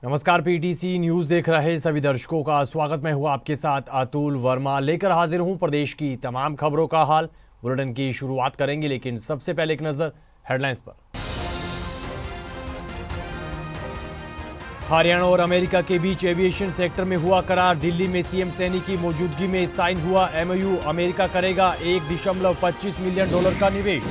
नमस्कार, PTC news देख रहे सभी दर्शकों का स्वागत। मैं हूं आपके साथ अतुल वर्मा, लेकर हाजिर हूं प्रदेश की तमाम खबरों का हाल। बुलेटिन की शुरुआत करेंगे, लेकिन सबसे पहले एक नजर हेडलाइंस पर। हरियाणा और अमेरिका के बीच एविएशन सेक्टर में हुआ करार। दिल्ली में सीएम सैनी की मौजूदगी में साइन हुआ एमओयू। अमेरिका करेगा $1.25 मिलियन का निवेश।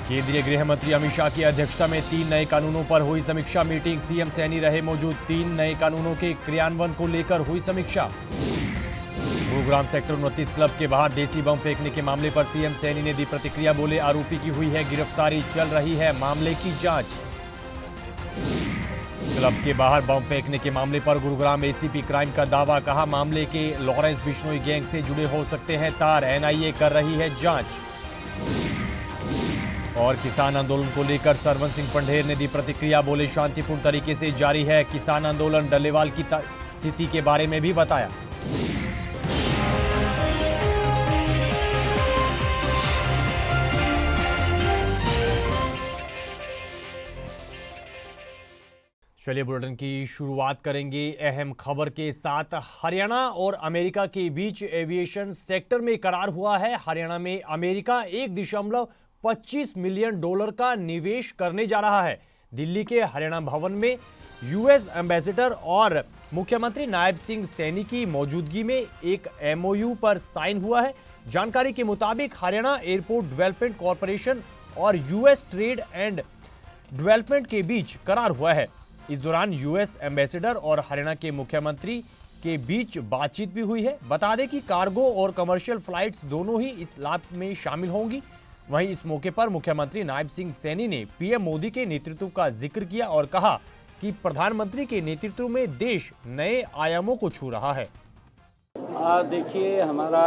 केंद्रीय गृह मंत्री अमित शाह की अध्यक्षता में 3 नए कानूनों पर हुई समीक्षा मीटिंग। सीएम सैनी रहे मौजूद। 3 नए कानूनों के क्रियान्वयन को लेकर हुई समीक्षा। गुरुग्राम सेक्टर 29 क्लब के बाहर देसी बम फेंकने के मामले पर सीएम सैनी ने दी प्रतिक्रिया। बोले, आरोपी की हुई है गिरफ्तारी, चल रही है मामले की जांच। क्लब के बाहर बम फेंकने के मामले पर गुरुग्राम एसीपी क्राइम का दावा। कहा, मामले के लॉरेंस बिश्नोई गैंग से जुड़े हो सकते हैं तार। एनआईए कर रही है जांच। और किसान आंदोलन को लेकर सरवन सिंह पंढेर ने दी प्रतिक्रिया। बोले, शांतिपूर्ण तरीके से जारी है किसान आंदोलन। डल्लेवाल की स्थिति के बारे में भी बताया। चलिए बुलेटिन की शुरुआत करेंगे अहम खबर के साथ। हरियाणा और अमेरिका के बीच एविएशन सेक्टर में करार हुआ है। हरियाणा में अमेरिका $1.25 मिलियन का निवेश करने जा रहा है। दिल्ली के हरियाणा भवन में यूएस एम्बेसडर और मुख्यमंत्री नायब सिंह सैनी की मौजूदगी में एक एमओयू पर साइन हुआ है। जानकारी के मुताबिक हरियाणा एयरपोर्ट डेवलपमेंट कॉरपोरेशन और यूएस ट्रेड एंड डेवलपमेंट के बीच करार हुआ है। इस दौरान यूएस एम्बेसडर और हरियाणा के मुख्यमंत्री के बीच बातचीत भी हुई है। बता दें कि कार्गो और कमर्शियल फ्लाइट्स दोनों ही इस लाभ में शामिल होंगी। वहीं इस मौके पर मुख्यमंत्री नायब सिंह सैनी ने पीएम मोदी के नेतृत्व का जिक्र किया और कहा कि प्रधानमंत्री के नेतृत्व में देश नए आयामों को छू रहा है। देखिए, हमारा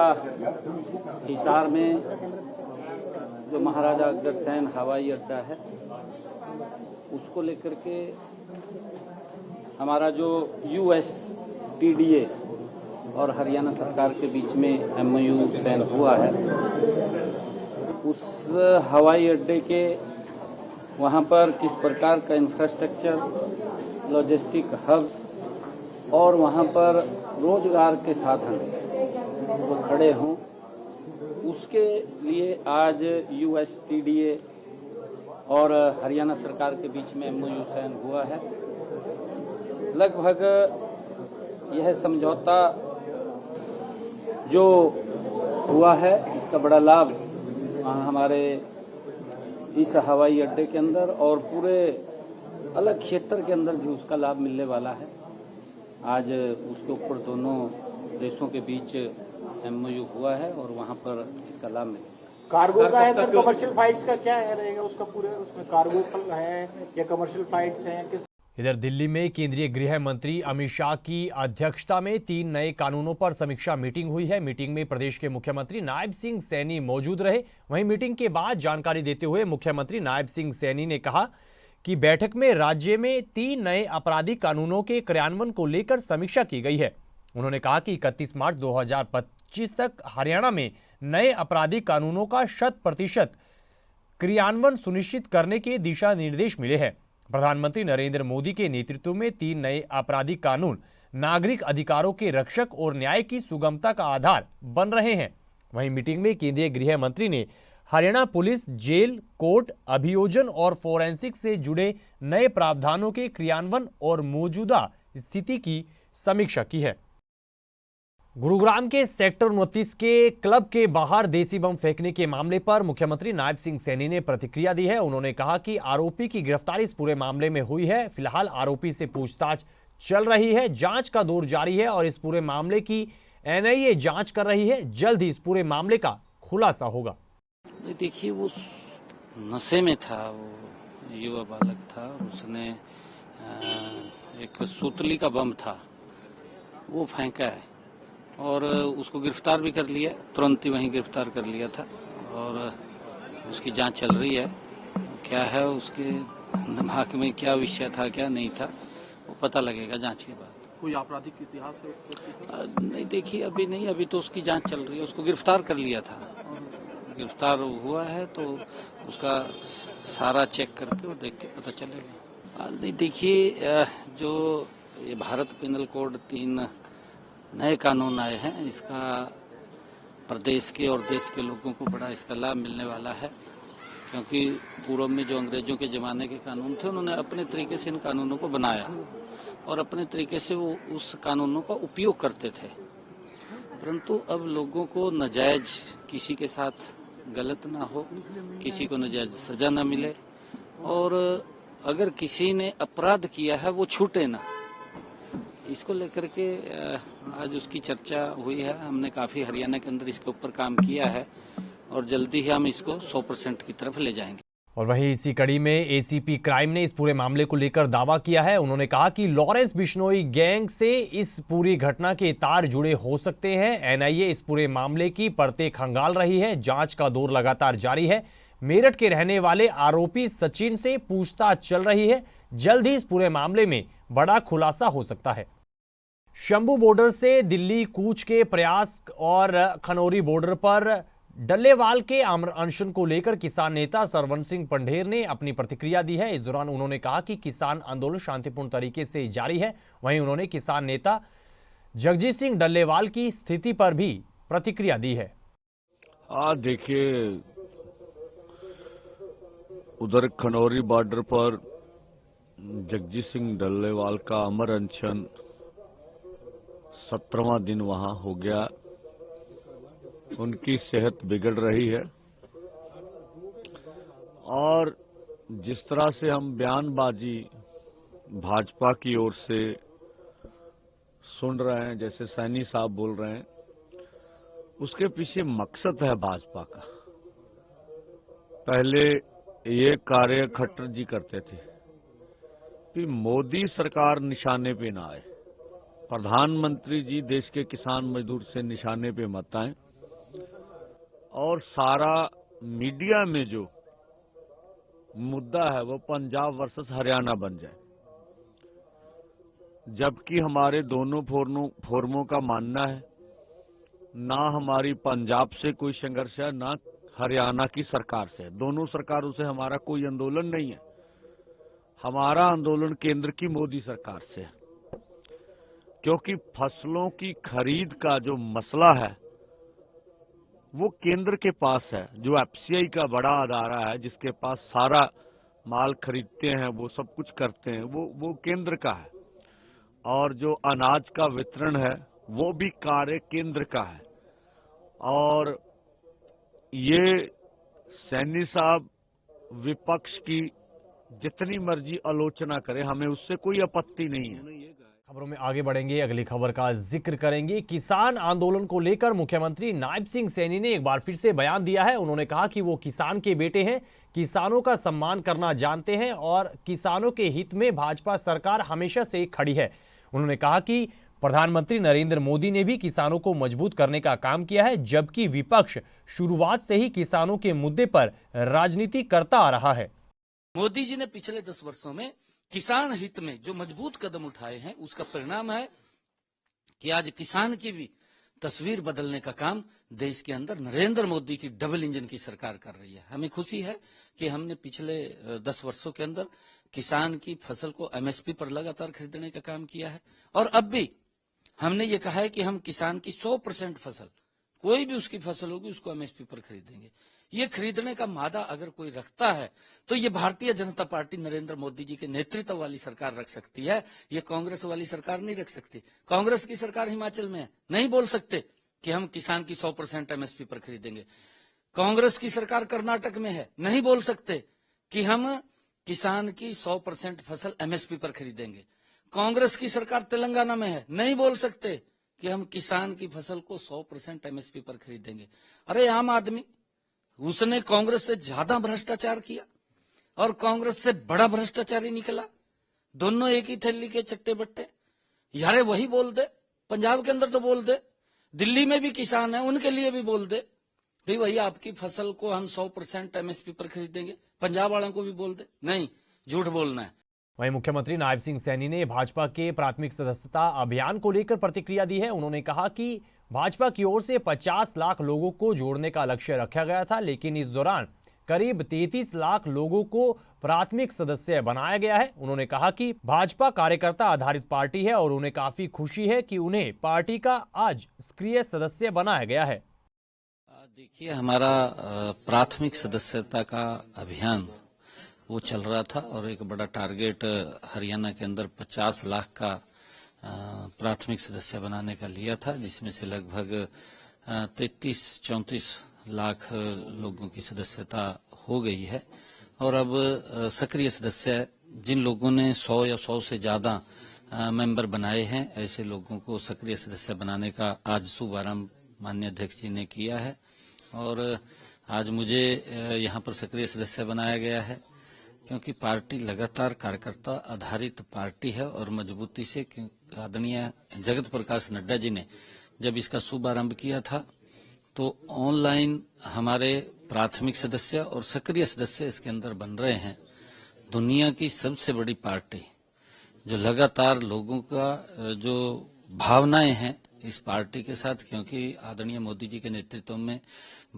हिसार में जो महाराजा अग्रसेन हवाई अड्डा है, उसको लेकर के हमारा जो यूएसटीडीए और हरियाणा सरकार के बीच में एमओयू साइन हुआ है, उस हवाई अड्डे के वहाँ पर किस प्रकार का इंफ्रास्ट्रक्चर, लॉजिस्टिक हब और वहाँ पर रोजगार के साधन वो खड़े हों, उसके लिए आज यूएसटीडीए और हरियाणा सरकार के बीच में एमओयू साइन हुआ है। लगभग यह समझौता जो हुआ है, इसका बड़ा लाभ हमारे इस हवाई अड्डे के अंदर और पूरे अलग क्षेत्र के अंदर भी उसका लाभ मिलने वाला है। आज उसके ऊपर दोनों देशों के बीच एमओयू हुआ है और वहां पर इसका लाभ मिलेगा। कार्गो का है सर, कमर्शियल फ्लाइट्स का क्या है रहेगा उसका पूरे, उसमें कार्गो है या कमर्शियल फ्लाइट्स हैं किस? इधर दिल्ली में केंद्रीय गृह मंत्री अमित शाह की अध्यक्षता में 3 नए कानूनों पर समीक्षा मीटिंग हुई है। मीटिंग में प्रदेश के मुख्यमंत्री नायब सिंह सैनी मौजूद रहे। वहीं मीटिंग के बाद जानकारी देते हुए मुख्यमंत्री नायब सिंह सैनी ने कहा कि बैठक में राज्य में 3 नए आपराधिक कानूनों के क्रियान्वयन को लेकर समीक्षा की गई है। उन्होंने कहा कि 31 मार्च 2025 तक हरियाणा में नए आपराधिक कानूनों का 100% क्रियान्वयन सुनिश्चित करने के दिशा निर्देश मिले हैं। प्रधानमंत्री नरेंद्र मोदी के नेतृत्व में 3 नए आपराधिक कानून नागरिक अधिकारों के रक्षक और न्याय की सुगमता का आधार बन रहे हैं। वहीं मीटिंग में केंद्रीय गृह मंत्री ने हरियाणा पुलिस, जेल, कोर्ट, अभियोजन और फोरेंसिक से जुड़े नए प्रावधानों के क्रियान्वयन और मौजूदा स्थिति की समीक्षा की है। गुरुग्राम के सेक्टर 29 के क्लब के बाहर देसी बम फेंकने के मामले पर मुख्यमंत्री नायब सिंह सैनी ने प्रतिक्रिया दी है। उन्होंने कहा कि आरोपी की गिरफ्तारी इस पूरे मामले में हुई है। फिलहाल आरोपी से पूछताछ चल रही है, जांच का दौर जारी है और इस पूरे मामले की एनआईए जांच कर रही है। जल्द ही इस पूरे मामले का खुलासा होगा। देखिए, वो नशे में था, वो युवा बालक था, उसने एक सूतली का बम था वो फेंका है और उसको गिरफ्तार भी कर लिया, तुरंत ही वहीं गिरफ्तार कर लिया था और उसकी जांच चल रही है। क्या है उसके दिमाग में, क्या विषय था क्या नहीं था, वो पता लगेगा जांच के बाद। कोई आपराधिक इतिहास है? नहीं, देखिए अभी नहीं, अभी तो उसकी जांच चल रही है। उसको गिरफ्तार कर लिया था और गिरफ्तार हुआ है तो उसका सारा चेक करके और देख के पता चलेगा। नहीं, देखिए जो ये भारत पिनल कोड 3 नए कानून आए हैं, इसका प्रदेश के और देश के लोगों को बड़ा इसका लाभ मिलने वाला है, क्योंकि पूर्व में जो अंग्रेजों के ज़माने के कानून थे उन्होंने अपने तरीके से इन कानूनों को बनाया और अपने तरीके से वो उस कानूनों का उपयोग करते थे। परंतु अब लोगों को नाजायज किसी के साथ गलत ना हो, किसी को नाजायज सजा ना मिले और अगर किसी ने अपराध किया है वो छूटे ना, इसको लेकर के आज उसकी चर्चा हुई है। हमने काफ़ी हरियाणा के अंदर इसके ऊपर काम किया है और जल्दी ही हम इसको 100% की तरफ ले जाएंगे। और वहीं इसी कड़ी में एसीपी क्राइम ने इस पूरे मामले को लेकर दावा किया है। उन्होंने कहा कि लॉरेंस बिश्नोई गैंग से इस पूरी घटना के तार जुड़े हो सकते हैं। एनआईए इस पूरे मामले की परतें खंगाल रही है, जांच का दौर लगातार जारी है। मेरठ के रहने वाले आरोपी सचिन से पूछताछ चल रही है, जल्द ही इस पूरे मामले में बड़ा खुलासा हो सकता है। शंभू बॉर्डर से दिल्ली कूच के प्रयास और खनौरी बॉर्डर पर डल्लेवाल के आमर अनशन को लेकर किसान नेता सरवन सिंह पंढेर ने अपनी प्रतिक्रिया दी है। इस दौरान उन्होंने कहा कि किसान आंदोलन शांतिपूर्ण तरीके से जारी है। वहीं उन्होंने किसान नेता जगजीत सिंह डल्लेवाल की स्थिति पर भी प्रतिक्रिया दी है। देखिए, उधर खनौरी बॉर्डर पर जगजीत सिंह डल्लेवाल का अमर अनशन 17वां दिन वहां हो गया। उनकी सेहत बिगड़ रही है और जिस तरह से हम बयानबाजी भाजपा की ओर से सुन रहे हैं, जैसे सैनी साहब बोल रहे हैं, उसके पीछे मकसद है भाजपा का। पहले ये कार्य खट्टर जी करते थे कि मोदी सरकार निशाने पे ना आए, प्रधानमंत्री जी देश के किसान मजदूर से निशाने पे मत आए और सारा मीडिया में जो मुद्दा है वो पंजाब वर्सेस हरियाणा बन जाए, जबकि हमारे दोनों फोरमों का मानना है ना हमारी पंजाब से कोई संघर्ष है ना हरियाणा की सरकार से। दोनों सरकारों से हमारा कोई आंदोलन नहीं है। हमारा आंदोलन केंद्र की मोदी सरकार से है, क्योंकि फसलों की खरीद का जो मसला है वो केंद्र के पास है। जो एफसीआई का बड़ा अदारा है जिसके पास सारा माल खरीदते हैं, वो सब कुछ करते हैं, वो केंद्र का है। और जो अनाज का वितरण है वो भी कार्य केंद्र का है। और ये सैनी साहब विपक्ष की जितनी मर्जी आलोचना करे, हमें उससे कोई आपत्ति नहीं है। खबरों में आगे बढ़ेंगे, अगली खबर का जिक्र करेंगे। किसान आंदोलन को लेकर मुख्यमंत्री नायब सिंह सैनी ने एक बार फिर से बयान दिया है। उन्होंने कहा कि वो किसान के बेटे हैं, किसानों का सम्मान करना जानते हैं और किसानों के हित में भाजपा सरकार हमेशा से खड़ी है। उन्होंने कहा कि प्रधानमंत्री नरेंद्र मोदी ने भी किसानों को मजबूत करने का काम किया है, जबकि विपक्ष शुरुआत से ही किसानों के मुद्दे पर राजनीति करता आ रहा है। मोदी जी ने पिछले 10 वर्षों में किसान हित में जो मजबूत कदम उठाए हैं, उसका परिणाम है कि आज किसान की भी तस्वीर बदलने का काम देश के अंदर नरेंद्र मोदी की डबल इंजन की सरकार कर रही है। हमें खुशी है कि हमने पिछले 10 वर्षों के अंदर किसान की फसल को एमएसपी पर लगातार खरीदने का काम किया है और अब भी हमने ये कहा है कि हम किसान की 100% फसल, कोई भी उसकी फसल होगी, उसको एमएसपी पर खरीदेंगे। ये खरीदने का मादा अगर कोई रखता है तो ये भारतीय जनता पार्टी नरेंद्र मोदी जी के नेतृत्व वाली सरकार रख सकती है, ये कांग्रेस वाली सरकार नहीं रख सकती। कांग्रेस की सरकार हिमाचल में है, नहीं बोल सकते कि हम किसान की 100% एमएसपी पर खरीदेंगे। कांग्रेस की सरकार कर्नाटक में है, नहीं बोल सकते कि हम किसान की 100% फसल एमएसपी पर खरीदेंगे। कांग्रेस की सरकार तेलंगाना में है, नहीं बोल सकते कि हम किसान की फसल को 100% एमएसपी पर खरीदेंगे। अरे आम आदमी, उसने कांग्रेस से ज्यादा भ्रष्टाचार किया और कांग्रेस से बड़ा भ्रष्टाचारी निकला। दोनों एक ही थैली के चट्टे बट्टे। यारे वही बोल दे, पंजाब के अंदर तो बोल दे, दिल्ली में भी किसान है उनके लिए भी बोल दे भाई भैया आपकी फसल को हम 100% एमएसपी पर खरीदेंगे। पंजाब वालों को भी बोल दे, नहीं, झूठ बोलना है। वहीं मुख्यमंत्री नायब सिंह सैनी ने भाजपा के प्राथमिक सदस्यता अभियान को लेकर प्रतिक्रिया दी है। उन्होंने कहा कि भाजपा की ओर से 50 लाख लोगों को जोड़ने का लक्ष्य रखा गया था, लेकिन इस दौरान करीब 33 लाख लोगों को प्राथमिक सदस्य बनाया गया है। उन्होंने कहा कि भाजपा कार्यकर्ता आधारित पार्टी है और उन्हें काफी खुशी है कि उन्हें पार्टी का आज सक्रिय सदस्य बनाया गया है। देखिए, हमारा प्राथमिक सदस्यता का अभियान वो चल रहा था और एक बड़ा टारगेट हरियाणा के अंदर 50 लाख का प्राथमिक सदस्य बनाने का लिया था, जिसमें से लगभग 33-34 लाख लोगों की सदस्यता हो गई है। और अब सक्रिय सदस्य जिन लोगों ने 100 या 100 से ज्यादा मेंबर बनाए हैं, ऐसे लोगों को सक्रिय सदस्य बनाने का आज शुभारंभ माननीय अध्यक्ष जी ने किया है और आज मुझे यहाँ पर सक्रिय सदस्य बनाया गया है, क्योंकि पार्टी लगातार कार्यकर्ता आधारित पार्टी है और मजबूती से आदरणीय जगत प्रकाश नड्डा जी ने जब इसका शुभारंभ किया था तो ऑनलाइन हमारे प्राथमिक सदस्य और सक्रिय सदस्य इसके अंदर बन रहे हैं। दुनिया की सबसे बड़ी पार्टी जो लगातार लोगों का जो भावनाएं हैं इस पार्टी के साथ, क्योंकि आदरणीय मोदी जी के नेतृत्व में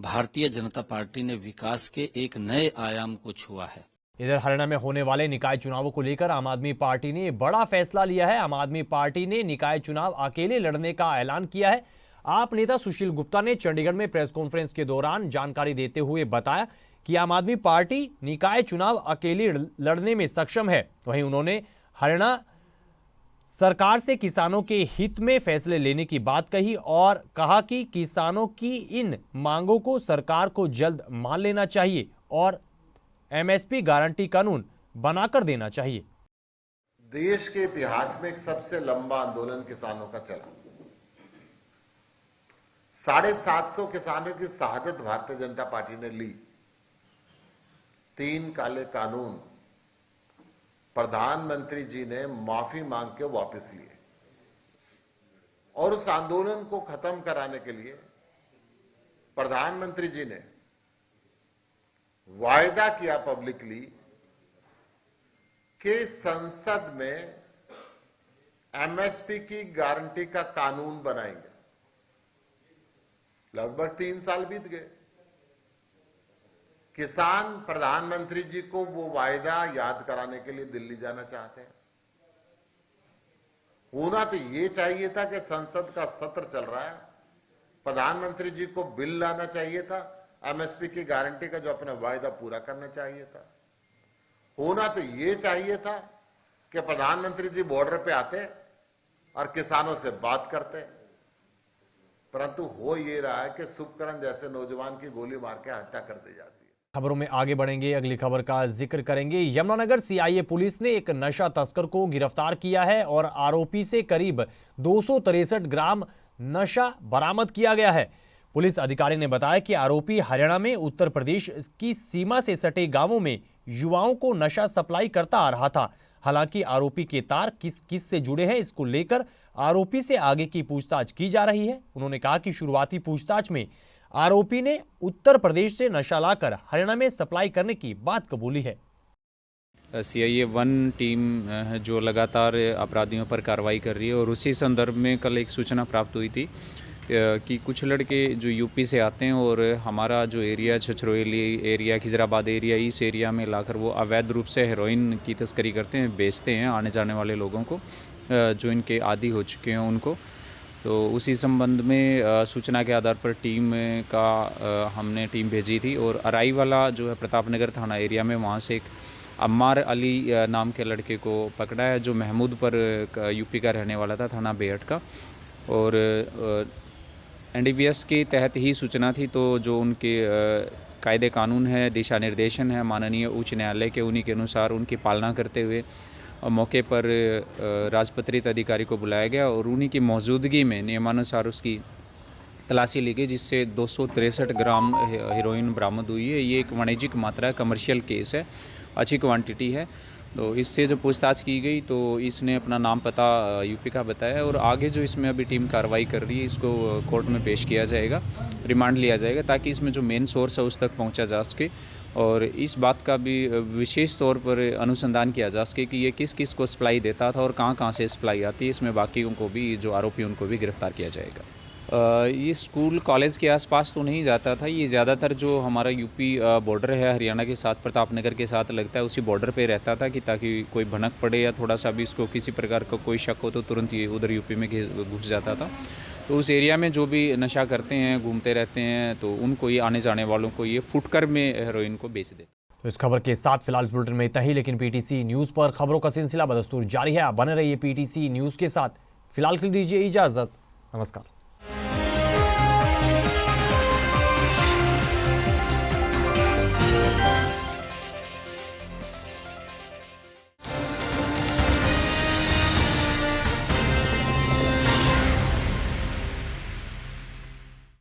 भारतीय जनता पार्टी ने विकास के एक नए आयाम को छुआ है। इधर हरियाणा में होने वाले निकाय चुनावों को लेकर आम आदमी पार्टी ने बड़ा फैसला लिया है। आम आदमी पार्टी ने निकाय चुनाव अकेले लड़ने का ऐलान किया है। आप नेता सुशील गुप्ता ने चंडीगढ़ में प्रेस कॉन्फ्रेंस के दौरान जानकारी देते हुए बताया कि आम आदमी पार्टी निकाय चुनाव अकेले लड़ने में सक्षम है। वहीं उन्होंने हरियाणा सरकार से किसानों के हित में फैसले लेने की बात कही और कहा कि किसानों की इन मांगों को सरकार को जल्द मान लेना चाहिए और एमएसपी गारंटी कानून बनाकर देना चाहिए। देश के इतिहास में एक सबसे लंबा आंदोलन किसानों का चला। 750 किसानों की शहादत भारतीय जनता पार्टी ने ली। 3 काले कानून प्रधानमंत्री जी ने माफी मांग के वापस लिए और उस आंदोलन को खत्म कराने के लिए प्रधानमंत्री जी ने वायदा किया पब्लिकली कि संसद में एमएसपी की गारंटी का कानून बनाएंगे। लगभग 3 साल बीत गए। किसान प्रधानमंत्री जी को वो वायदा याद कराने के लिए दिल्ली जाना चाहते हैं। होना तो ये चाहिए था कि संसद का सत्र चल रहा है, प्रधानमंत्री जी को बिल लाना चाहिए था एमएसपी की गारंटी का, जो अपना वायदा पूरा करना चाहिए था। होना तो ये चाहिए था कि प्रधानमंत्री जी बॉर्डर पे आते और किसानों से बात करते, परंतु हो ये रहा है कि शुभकरण जैसे नौजवान की गोली मार के हत्या कर दी जाती है। खबरों में आगे बढ़ेंगे। अगली खबर का जिक्र करेंगे। यमुनानगर सीआईए पुलिस ने एक नशा तस्कर को गिरफ्तार किया है और आरोपी से करीब 263 ग्राम नशा बरामद किया गया है। पुलिस अधिकारी ने बताया कि आरोपी हरियाणा में उत्तर प्रदेश की सीमा से सटे गांवों में युवाओं को नशा सप्लाई करता आ रहा था। हालांकि आरोपी के तार किस किस से जुड़े हैं, इसको लेकर आरोपी से आगे की पूछताछ की जा रही है। उन्होंने कहा कि शुरुआती पूछताछ में आरोपी ने उत्तर प्रदेश से नशा लाकर हरियाणा में सप्लाई करने की बात कबूली है। सीआईए 1 टीम जो लगातार अपराधियों पर कार्रवाई कर रही है और उसी संदर्भ में कल एक सूचना प्राप्त हुई थी कि कुछ लड़के जो यूपी से आते हैं और हमारा जो area Chhachhrauli area, Khizrabad area, इस एरिया में लाकर वो अवैध रूप से हेरोइन की तस्करी करते हैं, बेचते हैं आने जाने वाले लोगों को, जो इनके आदी हो चुके हैं उनको। तो उसी संबंध में सूचना के आधार पर टीम का हमने टीम भेजी थी और अराई वाला जो है प्रतापनगर थाना एरिया में, वहाँ से एक अम्मार अली नाम के लड़के को पकड़ा है, जो महमूदपुर यूपी का रहने वाला था, थाना बेहट का। और एनडीपीएस के तहत ही सूचना थी, तो जो उनके कायदे कानून है, दिशा निर्देशन है माननीय उच्च न्यायालय के, उन्हीं के अनुसार उनकी पालना करते हुए मौके पर राजपत्रित अधिकारी को बुलाया गया और उन्हीं की मौजूदगी में नियमानुसार उसकी तलाशी ली गई, जिससे 263 ग्राम हेरोइन बरामद हुई है। ये एक वाणिज्यिक मात्रा है, कमर्शियल केस है, अच्छी क्वांटिटी है। तो इससे जो पूछताछ की गई तो इसने अपना नाम पता यूपी का बताया और आगे जो इसमें अभी टीम कार्रवाई कर रही है, इसको कोर्ट में पेश किया जाएगा, रिमांड लिया जाएगा, ताकि इसमें जो मेन सोर्स है उस तक पहुंचा जा सके और इस बात का भी विशेष तौर पर अनुसंधान किया जा सके कि ये किस किस को सप्लाई देता था और कहाँ कहाँ से सप्लाई आती है। इसमें बाकियों को भी, जो आरोपी, उनको भी गिरफ्तार किया जाएगा। ये स्कूल कॉलेज के आसपास तो नहीं जाता था, ये ज़्यादातर जो हमारा यूपी बॉर्डर है हरियाणा के साथ, प्रतापनगर के साथ लगता है, उसी बॉर्डर पे रहता था कि ताकि कोई भनक पड़े या थोड़ा सा भी इसको किसी प्रकार का कोई शक हो तो तुरंत ये उधर यूपी में घुस जाता था। तो उस एरिया में जो भी नशा करते हैं, घूमते रहते हैं, तो उनको ये आने जाने वालों को ये फुटकर में हेरोइन को बेच देते। तो इस खबर के साथ फिलहाल इस बुलेटिन में इतना ही, लेकिन पीटीसी न्यूज़ पर खबरों का सिलसिला बदस्तूर जारी है। आप बने रहिए पीटीसी न्यूज़ के साथ। फिलहाल के लिए दीजिए इजाज़त। नमस्कार।